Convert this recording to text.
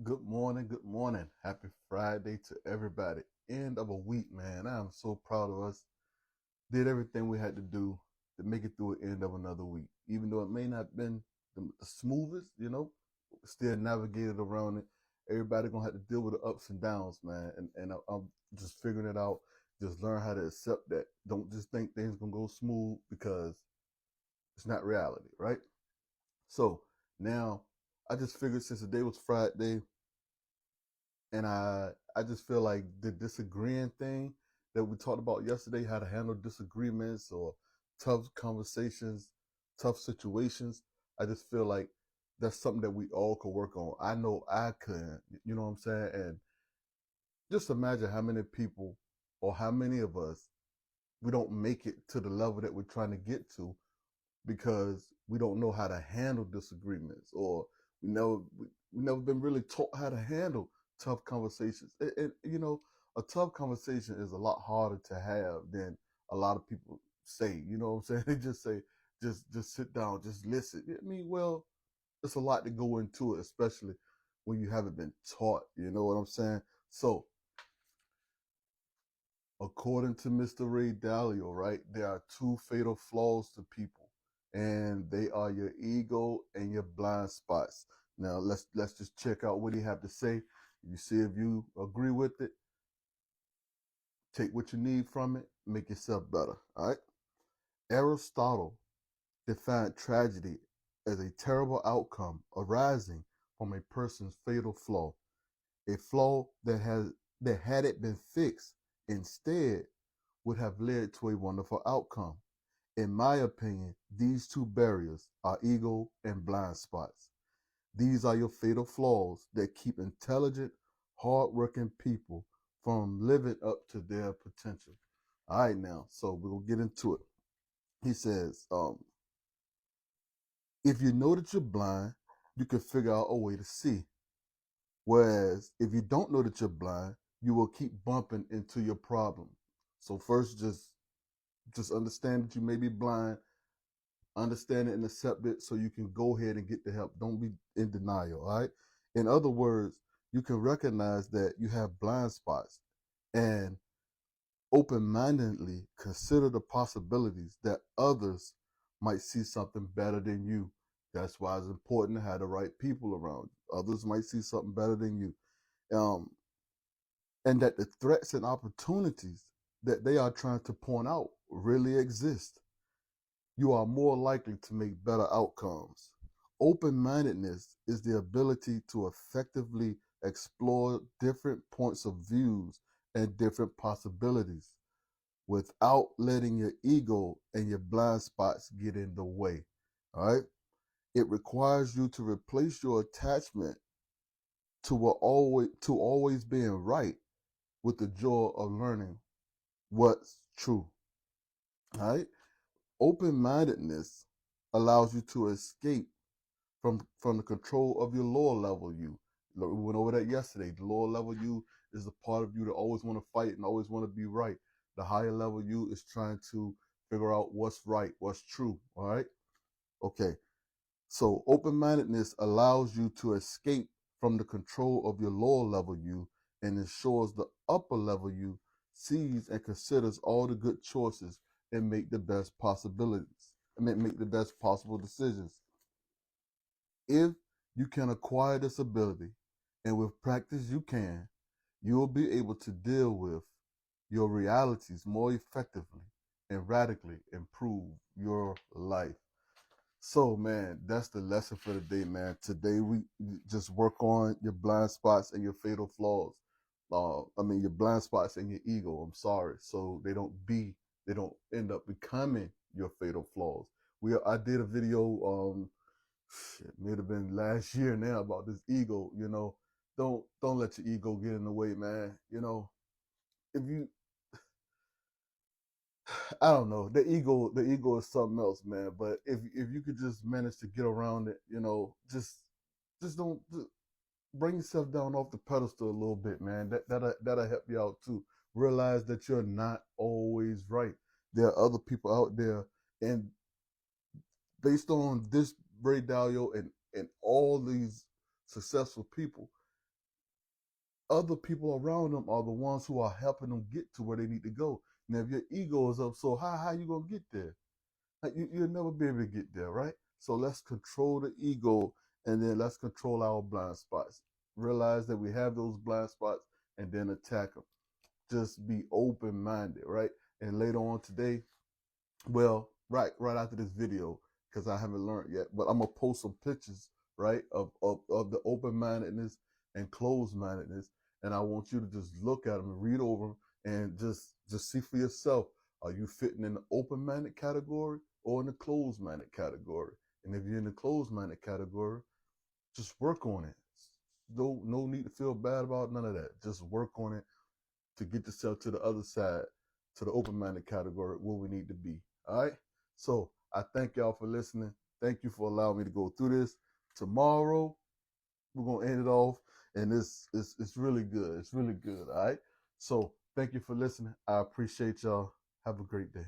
Good morning, good morning. Happy Friday to everybody. End of a week, man. I am so proud of us. Did everything we had to do to make it through the end of another week. Even though it may not have been the smoothest, still navigated around it. Everybody gonna have to deal with the ups and downs, man. I'm just figuring it out. Just learn how to accept that. Don't just think things gonna go smooth because it's not reality, right? So now I just figured since the day was Friday, and I just feel like the disagreeing thing that we talked about yesterday, how to handle disagreements or tough conversations, tough situations. I just feel like that's something that we all could work on. I know I couldn't, you know what I'm saying? And just imagine how many people or how many of us we don't make it to the level that we're trying to get to because we don't know how to handle disagreements, or we never been really taught how to handle tough conversations. A tough conversation is a lot harder to have than a lot of people say. You know what I'm saying? They just say, just sit down, just listen. I mean, well, there's a lot to go into it, especially when you haven't been taught. You know what I'm saying? So according to Mr. Ray Dalio, right, there are two fatal flaws to people, and they are your ego and your blind spots. Now let's just check out what he have to say. You see if you agree with it, take what you need from it, make yourself better. All right. Aristotle defined tragedy as a terrible outcome arising from a person's fatal flaw, a flaw that had it been fixed instead would have led to a wonderful outcome. In my opinion, these two barriers are ego and blind spots. These are your fatal flaws that keep intelligent, hardworking people from living up to their potential. All right, now, so we'll get into it. He says, if you know that you're blind, you can figure out a way to see. Whereas if you don't know that you're blind, you will keep bumping into your problem. So first, just understand that you may be blind, understand it and accept it so you can go ahead and get the help. Don't be in denial, all right? In other words, you can recognize that you have blind spots and open-mindedly consider the possibilities that others might see something better than you. That's why it's important to have the right people around you. Others might see something better than you. Um, and that the threats and opportunities that they are trying to point out really exist. You are more likely to make better outcomes. Open mindedness is the ability to effectively explore different points of views and different possibilities without letting your ego and your blind spots get in the way. All right. It requires you to replace your attachment to always being right with the joy of learning what's true. All right. Open mindedness allows you to escape from the control of your lower level you. We went over that yesterday. The lower level you is the part of you that always want to fight and always want to be right. The higher level you is trying to figure out what's right, what's true. All right. Okay. So open mindedness allows you to escape from the control of your lower level you and ensures the upper level you sees and considers all the good choices and make the best possibilities. I mean, make the best possible decisions. If you can acquire this ability, and with practice you can, you will be able to deal with your realities more effectively and radically improve your life. So, man, that's the lesson for the day, man. Today we just work on your blind spots and your fatal flaws. Your blind spots and your ego. I'm sorry, so they don't end up becoming your fatal flaws. I did a video, it may have been last year now, about this ego. Don't let your ego get in the way, man. If you I don't know. The ego is something else, man. But if you could just manage to get around it, just don't just bring yourself down off the pedestal a little bit, man. That'll help you out too. Realize that you're not always right. There are other people out there, and based on this Ray Dalio and all these successful people, other people around them are the ones who are helping them get to where they need to go. Now, if your ego is up so high, how you gonna get there? Like, you'll never be able to get there, right? So let's control the ego, and then let's control our blind spots. Realize that we have those blind spots, and then attack them. Just be open-minded, right? And later on today, well, right after this video, because I haven't learned yet, but I'm gonna post some pictures, right, of the open-mindedness and closed-mindedness, and I want you to just look at them and read over them, and just see for yourself. Are you fitting in the open-minded category or in the closed-minded category? And if you're in the closed-minded category, just work on it. No need to feel bad about none of that. Just work on it to get yourself to the other side, to the open-minded category where we need to be. All right. So I thank y'all for listening. Thank you for allowing me to go through this. Tomorrow we're gonna end it off, and it's really good. It's really good. All right. So thank you for listening. I appreciate y'all. Have a great day.